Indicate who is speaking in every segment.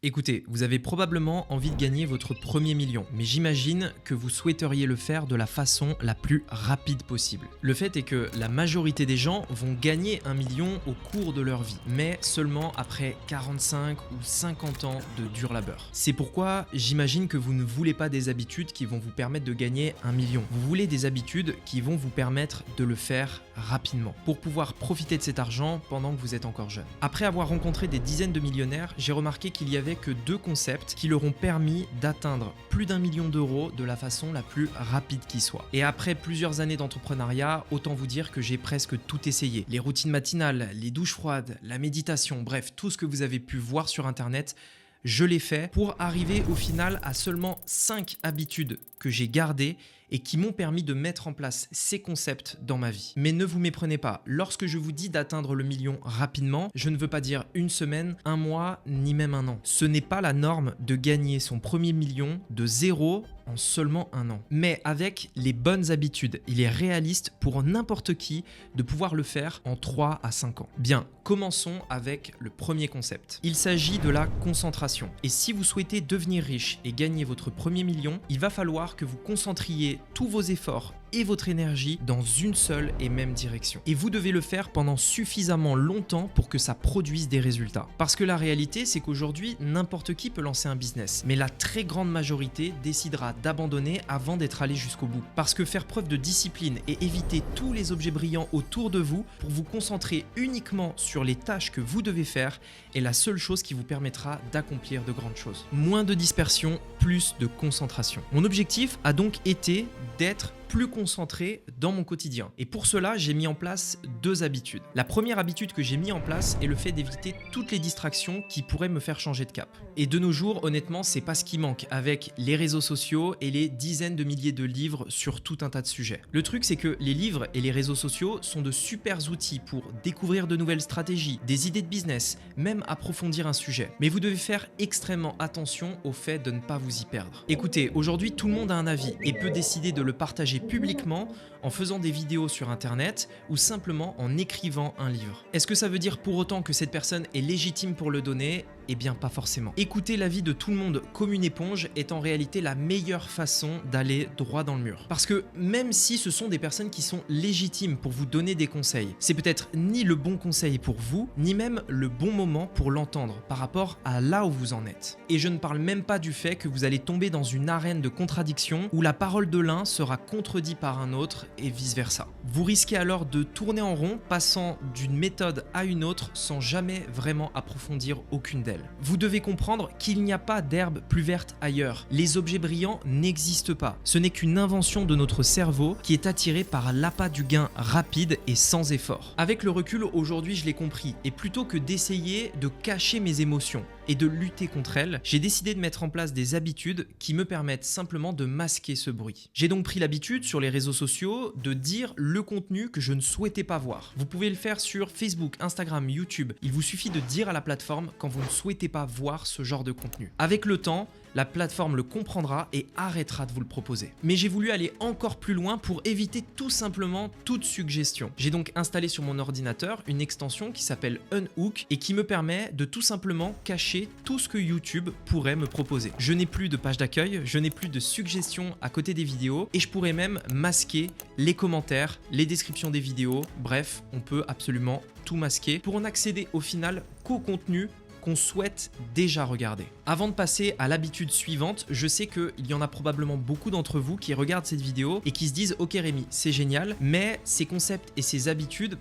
Speaker 1: Écoutez, vous avez probablement envie de gagner votre premier million, mais j'imagine que vous souhaiteriez le faire de la façon la plus rapide possible. Le fait est que la majorité des gens vont gagner un million au cours de leur vie, mais seulement après 45 ou 50 ans de dur labeur. C'est pourquoi j'imagine que vous ne voulez pas des habitudes qui vont vous permettre de gagner un million. Vous voulez des habitudes qui vont vous permettre de le faire rapidement, pour pouvoir profiter de cet argent pendant que vous êtes encore jeune. Après avoir rencontré des dizaines de millionnaires, j'ai remarqué qu'il y avait que deux concepts qui leur ont permis d'atteindre plus d'1 million d'euros de la façon la plus rapide qui soit. Et après plusieurs années d'entrepreneuriat, autant vous dire que j'ai presque tout essayé. Les routines matinales, les douches froides, la méditation, bref, tout ce que vous avez pu voir sur internet, je l'ai fait pour arriver au final à seulement 5 habitudes que j'ai gardées et qui m'ont permis de mettre en place ces concepts dans ma vie. Mais ne vous méprenez pas, lorsque je vous dis d'atteindre le million rapidement, je ne veux pas dire une semaine, un mois, ni même un an. Ce n'est pas la norme de gagner son premier million de zéro en seulement un an. Mais avec les bonnes habitudes, il est réaliste pour n'importe qui de pouvoir le faire en 3 à 5 ans. Bien, commençons avec le premier concept. Il s'agit de la concentration. Et si vous souhaitez devenir riche et gagner votre premier million, il va falloir que vous concentriez tous vos efforts et votre énergie dans une seule et même direction. Et vous devez le faire pendant suffisamment longtemps pour que ça produise des résultats. Parce que la réalité, c'est qu'aujourd'hui, n'importe qui peut lancer un business, mais la très grande majorité décidera d'abandonner avant d'être allé jusqu'au bout. Parce que faire preuve de discipline et éviter tous les objets brillants autour de vous pour vous concentrer uniquement sur les tâches que vous devez faire est la seule chose qui vous permettra d'accomplir de grandes choses. Moins de dispersion, plus de concentration. Mon objectif a donc été d'être plus concentré dans mon quotidien. Et pour cela, j'ai mis en place 2 habitudes. La première habitude que j'ai mis en place est le fait d'éviter toutes les distractions qui pourraient me faire changer de cap. Et de nos jours, honnêtement, c'est pas ce qui manque avec les réseaux sociaux et les dizaines de milliers de livres sur tout un tas de sujets. Le truc, c'est que les livres et les réseaux sociaux sont de super outils pour découvrir de nouvelles stratégies, des idées de business, même approfondir un sujet. Mais vous devez faire extrêmement attention au fait de ne pas vous y perdre. Écoutez, aujourd'hui, tout le monde a un avis et peut décider de le partager publiquement en faisant des vidéos sur internet ou simplement en écrivant un livre. Est-ce que ça veut dire pour autant que cette personne est légitime pour le donner ? Eh bien pas forcément. Écouter l'avis de tout le monde comme une éponge est en réalité la meilleure façon d'aller droit dans le mur. Parce que même si ce sont des personnes qui sont légitimes pour vous donner des conseils, c'est peut-être ni le bon conseil pour vous, ni même le bon moment pour l'entendre par rapport à là où vous en êtes. Et je ne parle même pas du fait que vous allez tomber dans une arène de contradiction où la parole de l'un sera contredite par un autre et vice-versa. Vous risquez alors de tourner en rond, passant d'une méthode à une autre sans jamais vraiment approfondir aucune d'elles. Vous devez comprendre qu'il n'y a pas d'herbe plus verte ailleurs. Les objets brillants n'existent pas. Ce n'est qu'une invention de notre cerveau qui est attiré par l'appât du gain rapide et sans effort. Avec le recul, aujourd'hui, je l'ai compris. Et plutôt que d'essayer de cacher mes émotions et de lutter contre elles, j'ai décidé de mettre en place des habitudes qui me permettent simplement de masquer ce bruit. J'ai donc pris l'habitude sur les réseaux sociaux de dire le contenu que je ne souhaitais pas voir. Vous pouvez le faire sur Facebook, Instagram, YouTube. Il vous suffit de dire à la plateforme quand vous ne souhaitez pas voir ce genre de contenu. Avec le temps, la plateforme le comprendra et arrêtera de vous le proposer. Mais j'ai voulu aller encore plus loin pour éviter tout simplement toute suggestion. J'ai donc installé sur mon ordinateur une extension qui s'appelle Unhook et qui me permet de tout simplement cacher tout ce que YouTube pourrait me proposer. Je n'ai plus de page d'accueil, je n'ai plus de suggestions à côté des vidéos et je pourrais même masquer les commentaires, les descriptions des vidéos. Bref, on peut absolument tout masquer pour n'accéder au final qu'au contenu qu'on souhaite déjà regarder. Avant de passer à l'habitude suivante, je sais qu'il y en a probablement beaucoup d'entre vous qui regardent cette vidéo et qui se disent « Ok Rémi, c'est génial, mais ces concepts et ces habitudes,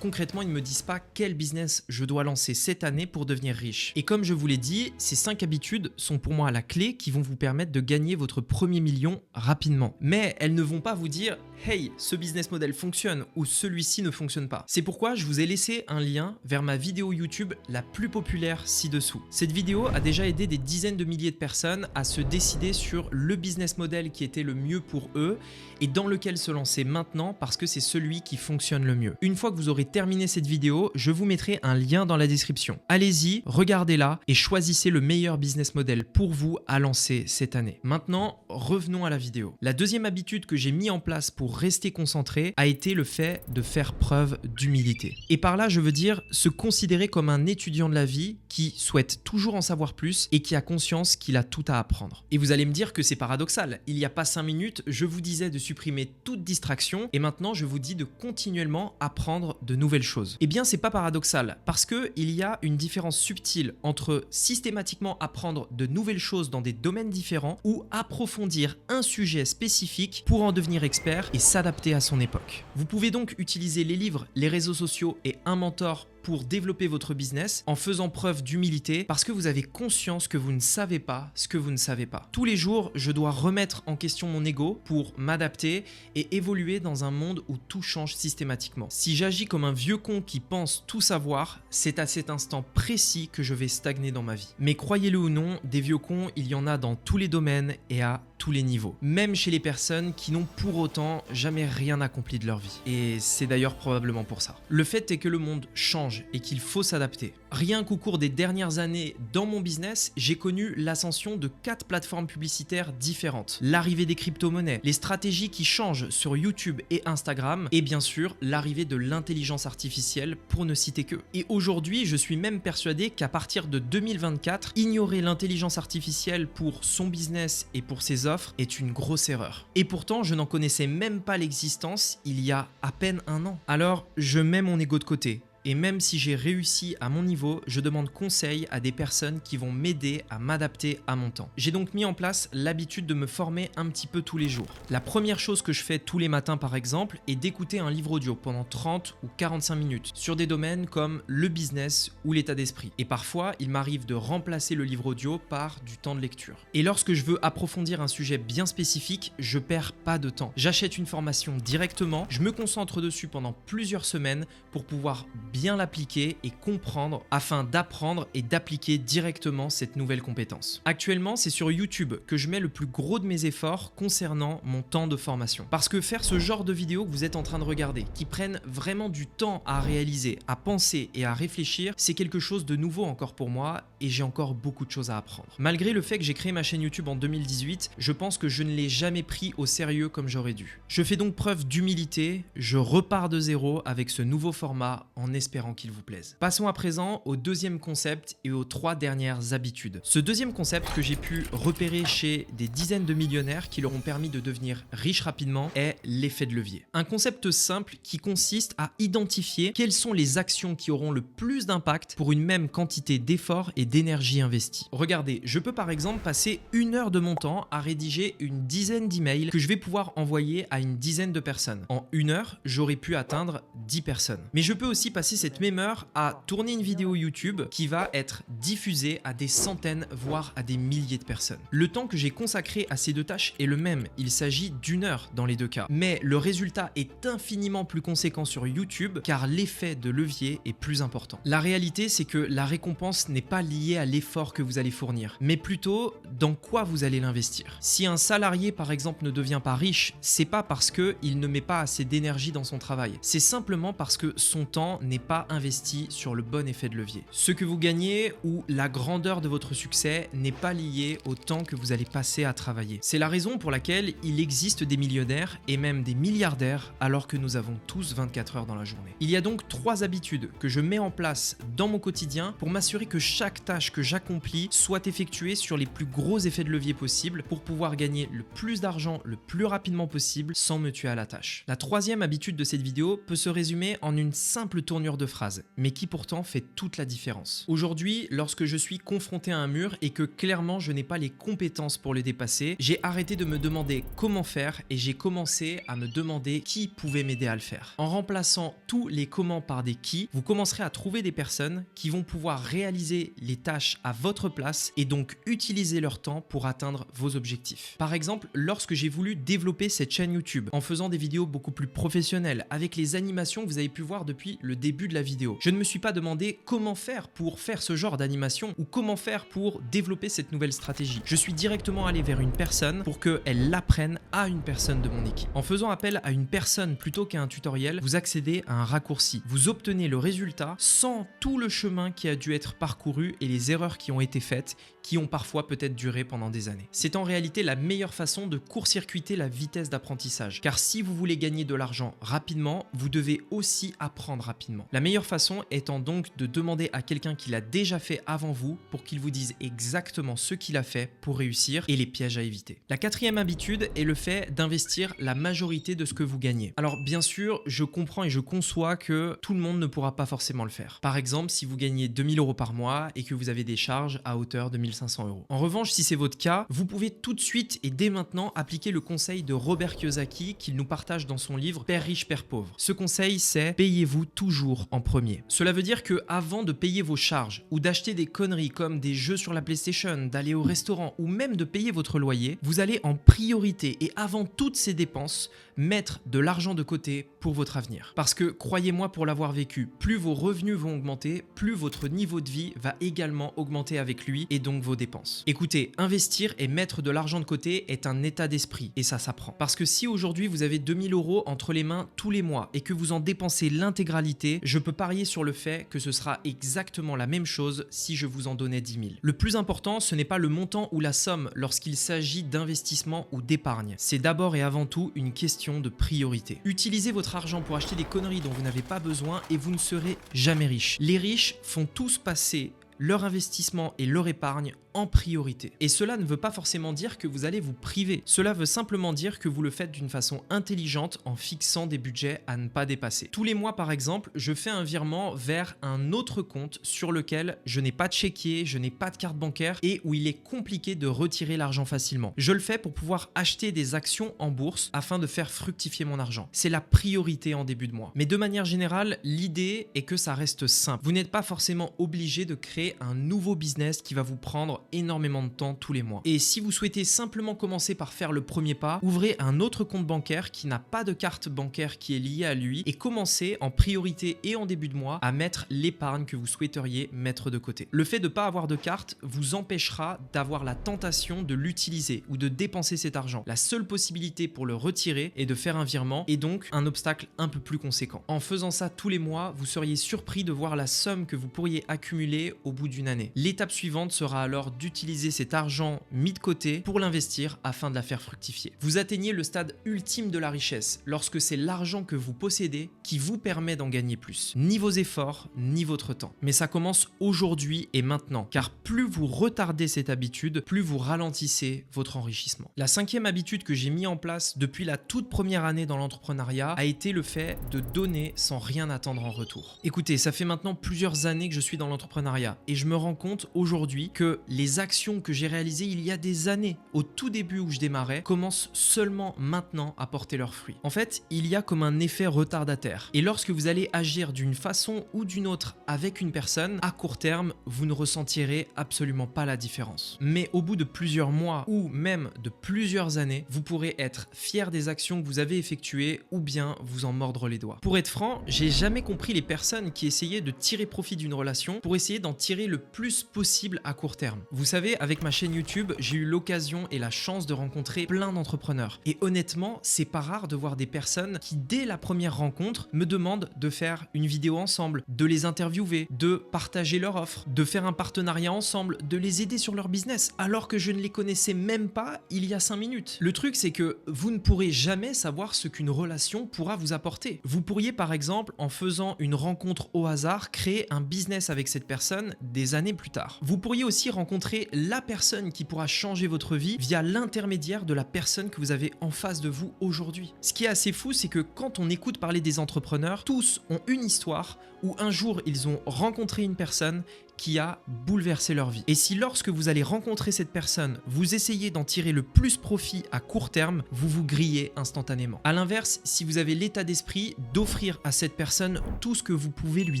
Speaker 1: concrètement, ils ne me disent pas quel business je dois lancer cette année pour devenir riche. » Et comme je vous l'ai dit, ces 5 habitudes sont pour moi la clé qui vont vous permettre de gagner votre premier million rapidement. Mais elles ne vont pas vous dire « Hey, ce business model fonctionne » ou « Celui-ci ne fonctionne pas ». C'est pourquoi je vous ai laissé un lien vers ma vidéo YouTube la plus populaire ci-dessous. Cette vidéo a déjà aidé des dizaines de milliers de personnes à se décider sur le business model qui était le mieux pour eux et dans lequel se lancer maintenant parce que c'est celui qui fonctionne le mieux. Une fois que vous aurez terminé cette vidéo, je vous mettrai un lien dans la description. Allez-y, regardez-la et choisissez le meilleur business model pour vous à lancer cette année. Maintenant, revenons à la vidéo. La deuxième habitude que j'ai mis en place pour rester concentré a été le fait de faire preuve d'humilité. Et par là, je veux dire se considérer comme un étudiant de la vie qui qui souhaite toujours en savoir plus et qui a conscience qu'il a tout à apprendre. Et vous allez me dire que c'est paradoxal. Il n'y a pas 5 minutes, je vous disais de supprimer toute distraction et maintenant je vous dis de continuellement apprendre de nouvelles choses. Eh bien, c'est pas paradoxal parce que il y a une différence subtile entre systématiquement apprendre de nouvelles choses dans des domaines différents ou approfondir un sujet spécifique pour en devenir expert et s'adapter à son époque. Vous pouvez donc utiliser les livres, les réseaux sociaux et un mentor pour développer votre business en faisant preuve d'humilité parce que vous avez conscience que vous ne savez pas ce que vous ne savez pas. Tous les jours, je dois remettre en question mon ego pour m'adapter et évoluer dans un monde où tout change systématiquement. Si j'agis comme un vieux con qui pense tout savoir, c'est à cet instant précis que je vais stagner dans ma vie. Mais croyez-le ou non, des vieux cons, il y en a dans tous les domaines et à tous les niveaux. Même chez les personnes qui n'ont pour autant jamais rien accompli de leur vie. Et c'est d'ailleurs probablement pour ça. Le fait est que le monde change et qu'il faut s'adapter. Rien qu'au cours des dernières années dans mon business, j'ai connu l'ascension de 4 plateformes publicitaires différentes, l'arrivée des crypto-monnaies, les stratégies qui changent sur YouTube et Instagram et bien sûr l'arrivée de l'intelligence artificielle pour ne citer que. Et aujourd'hui, je suis même persuadé qu'à partir de 2024, ignorer l'intelligence artificielle pour son business et pour ses offres est une grosse erreur. Et pourtant, je n'en connaissais même pas l'existence il y a à peine un an. Alors, je mets mon ego de côté. Et même si j'ai réussi à mon niveau, je demande conseil à des personnes qui vont m'aider à m'adapter à mon temps. J'ai donc mis en place l'habitude de me former un petit peu tous les jours. La première chose que je fais tous les matins par exemple est d'écouter un livre audio pendant 30 ou 45 minutes sur des domaines comme le business ou l'état d'esprit. Et parfois, il m'arrive de remplacer le livre audio par du temps de lecture. Et lorsque je veux approfondir un sujet bien spécifique, je perds pas de temps. J'achète une formation directement, je me concentre dessus pendant plusieurs semaines pour pouvoir bien l'appliquer et comprendre afin d'apprendre et d'appliquer directement cette nouvelle compétence. Actuellement, c'est sur YouTube que je mets le plus gros de mes efforts concernant mon temps de formation. Parce que faire ce genre de vidéos que vous êtes en train de regarder, qui prennent vraiment du temps à réaliser, à penser et à réfléchir, c'est quelque chose de nouveau encore pour moi et j'ai encore beaucoup de choses à apprendre. Malgré le fait que j'ai créé ma chaîne YouTube en 2018, je pense que je ne l'ai jamais pris au sérieux comme j'aurais dû. Je fais donc preuve d'humilité, je repars de zéro avec ce nouveau format en espérant qu'il vous plaise. Passons à présent au deuxième concept et aux 3 dernières habitudes. Ce deuxième concept que j'ai pu repérer chez des dizaines de millionnaires qui leur ont permis de devenir riches rapidement est l'effet de levier. Un concept simple qui consiste à identifier quelles sont les actions qui auront le plus d'impact pour une même quantité d'efforts et d'énergie investie. Regardez, je peux par exemple passer 1 heure de mon temps à rédiger une dizaine d'emails que je vais pouvoir envoyer à une dizaine de personnes. En 1 heure, j'aurais pu atteindre 10 personnes. Mais je peux aussi passer cette même heure à tourner une vidéo YouTube qui va être diffusée à des centaines, voire à des milliers de personnes. Le temps que j'ai consacré à ces 2 tâches est le même, il s'agit d'1 heure dans les 2 cas. Mais le résultat est infiniment plus conséquent sur YouTube car l'effet de levier est plus important. La réalité, c'est que la récompense n'est pas liée à l'effort que vous allez fournir, mais plutôt dans quoi vous allez l'investir. Si un salarié par exemple ne devient pas riche, c'est pas parce qu'il ne met pas assez d'énergie dans son travail, c'est simplement parce que son temps n'est pas investi sur le bon effet de levier. Ce que vous gagnez ou la grandeur de votre succès n'est pas lié au temps que vous allez passer à travailler. C'est la raison pour laquelle il existe des millionnaires et même des milliardaires alors que nous avons tous 24 heures dans la journée. Il y a donc 3 habitudes que je mets en place dans mon quotidien pour m'assurer que chaque tâche que j'accomplis soit effectuée sur les plus gros effets de levier possibles pour pouvoir gagner le plus d'argent le plus rapidement possible sans me tuer à la tâche. La 3e habitude de cette vidéo peut se résumer en une simple tournure de phrase, mais qui pourtant fait toute la différence. Aujourd'hui, lorsque je suis confronté à un mur et que clairement je n'ai pas les compétences pour le dépasser, j'ai arrêté de me demander comment faire et j'ai commencé à me demander qui pouvait m'aider à le faire. En remplaçant tous les comment par des qui, vous commencerez à trouver des personnes qui vont pouvoir réaliser les tâches à votre place et donc utiliser leur temps pour atteindre vos objectifs. Par exemple, lorsque j'ai voulu développer cette chaîne YouTube en faisant des vidéos beaucoup plus professionnelles avec les animations que vous avez pu voir depuis le début de la vidéo, je ne me suis pas demandé comment faire pour faire ce genre d'animation ou comment faire pour développer cette nouvelle stratégie. Je suis directement allé vers une personne pour qu'elle l'apprenne à une personne de mon équipe. En faisant appel à une personne plutôt qu'à un tutoriel, vous accédez à un raccourci. Vous obtenez le résultat sans tout le chemin qui a dû être parcouru et les erreurs qui ont été faites, qui ont parfois peut-être duré pendant des années. C'est en réalité la meilleure façon de court-circuiter la vitesse d'apprentissage. Car si vous voulez gagner de l'argent rapidement, vous devez aussi apprendre rapidement. La meilleure façon étant donc de demander à quelqu'un qui l'a déjà fait avant vous pour qu'il vous dise exactement ce qu'il a fait pour réussir et les pièges à éviter. La quatrième habitude est le fait d'investir la majorité de ce que vous gagnez. Alors bien sûr, je comprends et je conçois que tout le monde ne pourra pas forcément le faire. Par exemple, si vous gagnez 2000 € par mois et que vous avez des charges à hauteur de 1500 €. En revanche, si c'est votre cas, vous pouvez tout de suite et dès maintenant appliquer le conseil de Robert Kiyosaki qu'il nous partage dans son livre Père riche, Père pauvre. Ce conseil, c'est payez-vous toujours en premier. Cela veut dire que avant de payer vos charges ou d'acheter des conneries comme des jeux sur la PlayStation, d'aller au restaurant ou même de payer votre loyer, vous allez en priorité et avant toutes ces dépenses, mettre de l'argent de côté pour votre avenir. Parce que croyez-moi pour l'avoir vécu, plus vos revenus vont augmenter, plus votre niveau de vie va également augmenter avec lui et donc vos dépenses. Écoutez, investir et mettre de l'argent de côté est un état d'esprit et ça s'apprend. Parce que si aujourd'hui vous avez 2000 € entre les mains tous les mois et que vous en dépensez l'intégralité, je peux parier sur le fait que ce sera exactement la même chose si je vous en donnais 10 000. Le plus important, ce n'est pas le montant ou la somme lorsqu'il s'agit d'investissement ou d'épargne. C'est d'abord et avant tout une question de priorité. Utilisez votre argent pour acheter des conneries dont vous n'avez pas besoin et vous ne serez jamais riche. Les riches font tous passer leur investissement et leur épargne en priorité. Et cela ne veut pas forcément dire que vous allez vous priver. Cela veut simplement dire que vous le faites d'une façon intelligente en fixant des budgets à ne pas dépasser. Tous les mois, par exemple, je fais un virement vers un autre compte sur lequel je n'ai pas de chéquier, je n'ai pas de carte bancaire et où il est compliqué de retirer l'argent facilement. Je le fais pour pouvoir acheter des actions en bourse afin de faire fructifier mon argent. C'est la priorité en début de mois. Mais de manière générale, l'idée est que ça reste simple. Vous n'êtes pas forcément obligé de créer un nouveau business qui va vous prendre énormément de temps tous les mois. Et si vous souhaitez simplement commencer par faire le premier pas, ouvrez un autre compte bancaire qui n'a pas de carte bancaire qui est liée à lui et commencez en priorité et en début de mois à mettre l'épargne que vous souhaiteriez mettre de côté. Le fait de ne pas avoir de carte vous empêchera d'avoir la tentation de l'utiliser ou de dépenser cet argent. La seule possibilité pour le retirer est de faire un virement et donc un obstacle un peu plus conséquent. En faisant ça tous les mois, vous seriez surpris de voir la somme que vous pourriez accumuler au bout d'une année. L'étape suivante sera alors d'utiliser cet argent mis de côté pour l'investir afin de la faire fructifier. Vous atteignez le stade ultime de la richesse lorsque c'est l'argent que vous possédez qui vous permet d'en gagner plus. Ni vos efforts, ni votre temps. Mais ça commence aujourd'hui et maintenant, car plus vous retardez cette habitude, plus vous ralentissez votre enrichissement. La cinquième habitude que j'ai mis en place depuis la toute première année dans l'entrepreneuriat a été le fait de donner sans rien attendre en retour. Écoutez, ça fait maintenant plusieurs années que je suis dans l'entrepreneuriat et je me rends compte aujourd'hui que les actions que j'ai réalisées il y a des années, au tout début où je démarrais, commencent seulement maintenant à porter leurs fruits. En fait, il y a comme un effet retardataire. Et lorsque vous allez agir d'une façon ou d'une autre avec une personne, à court terme, vous ne ressentirez absolument pas la différence. Mais au bout de plusieurs mois ou même de plusieurs années, vous pourrez être fier des actions que vous avez effectuées ou bien vous en mordre les doigts. Pour être franc, j'ai jamais compris les personnes qui essayaient de tirer profit d'une relation pour essayer d'en tirer le plus possible à court terme. Vous savez, avec ma chaîne YouTube, j'ai eu l'occasion et la chance de rencontrer plein d'entrepreneurs. Et honnêtement, c'est pas rare de voir des personnes qui, dès la première rencontre, me demandent de faire une vidéo ensemble, de les interviewer, de partager leur offre, de faire un partenariat ensemble, de les aider sur leur business, alors que je ne les connaissais même pas il y a 5 minutes. Le truc, c'est que vous ne pourrez jamais savoir ce qu'une relation pourra vous apporter. Vous pourriez, par exemple, en faisant une rencontre au hasard, créer un business avec cette personne des années plus tard. Vous pourriez aussi rencontrer la personne qui pourra changer votre vie via l'intermédiaire de la personne que vous avez en face de vous aujourd'hui. Ce qui est assez fou, c'est que quand on écoute parler des entrepreneurs, tous ont une histoire où un jour ils ont rencontré une personne qui a bouleversé leur vie. Et si lorsque vous allez rencontrer cette personne, vous essayez d'en tirer le plus profit à court terme, vous vous grillez instantanément. À l'inverse, si vous avez l'état d'esprit d'offrir à cette personne tout ce que vous pouvez lui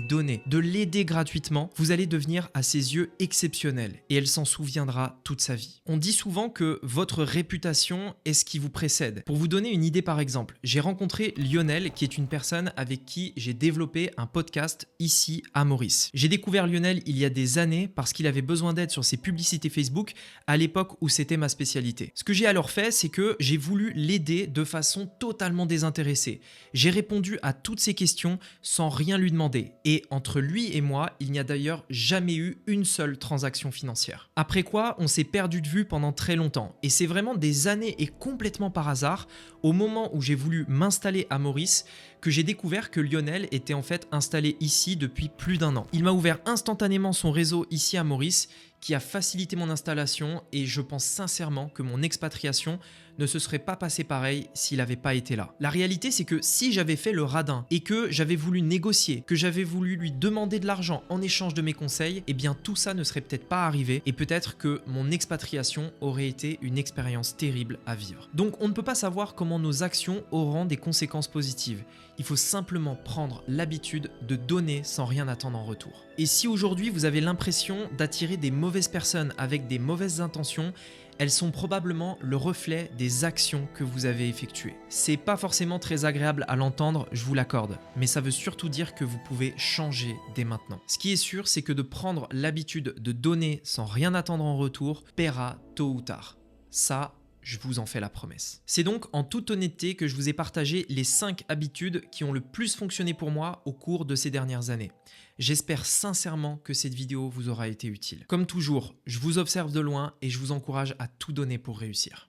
Speaker 1: donner, de l'aider gratuitement, vous allez devenir à ses yeux exceptionnel et elle s'en souviendra toute sa vie. On dit souvent que votre réputation est ce qui vous précède. Pour vous donner une idée par exemple, j'ai rencontré Lionel qui est une personne avec qui j'ai développé un podcast ici à Maurice. J'ai découvert Lionel il y a a des années parce qu'il avait besoin d'aide sur ses publicités Facebook à l'époque où c'était ma spécialité. Ce que j'ai alors fait, c'est que j'ai voulu l'aider de façon totalement désintéressée. J'ai répondu à toutes ses questions sans rien lui demander. Et entre lui et moi, il n'y a d'ailleurs jamais eu une seule transaction financière. Après quoi, on s'est perdu de vue pendant très longtemps. Et c'est vraiment des années et complètement par hasard, au moment où j'ai voulu m'installer à Maurice, que j'ai découvert que Lionel était en fait installé ici depuis plus d'1 an. Il m'a ouvert instantanément son réseau ici à Maurice, qui a facilité mon installation, et je pense sincèrement que mon expatriation ne se serait pas passée pareil s'il n'avait pas été là. La réalité, c'est que si j'avais fait le radin et que j'avais voulu négocier, que j'avais voulu lui demander de l'argent en échange de mes conseils, eh bien tout ça ne serait peut-être pas arrivé et peut-être que mon expatriation aurait été une expérience terrible à vivre. Donc on ne peut pas savoir comment nos actions auront des conséquences positives. Il faut simplement prendre l'habitude de donner sans rien attendre en retour. Et si aujourd'hui vous avez l'impression d'attirer des mauvaises personnes avec des mauvaises intentions, elles sont probablement le reflet des actions que vous avez effectuées. C'est pas forcément très agréable à l'entendre, je vous l'accorde, mais ça veut surtout dire que vous pouvez changer dès maintenant. Ce qui est sûr, c'est que de prendre l'habitude de donner sans rien attendre en retour paiera tôt ou tard. Ça, je vous en fais la promesse. C'est donc en toute honnêteté que je vous ai partagé les 5 habitudes qui ont le plus fonctionné pour moi au cours de ces dernières années. J'espère sincèrement que cette vidéo vous aura été utile. Comme toujours, je vous observe de loin et je vous encourage à tout donner pour réussir.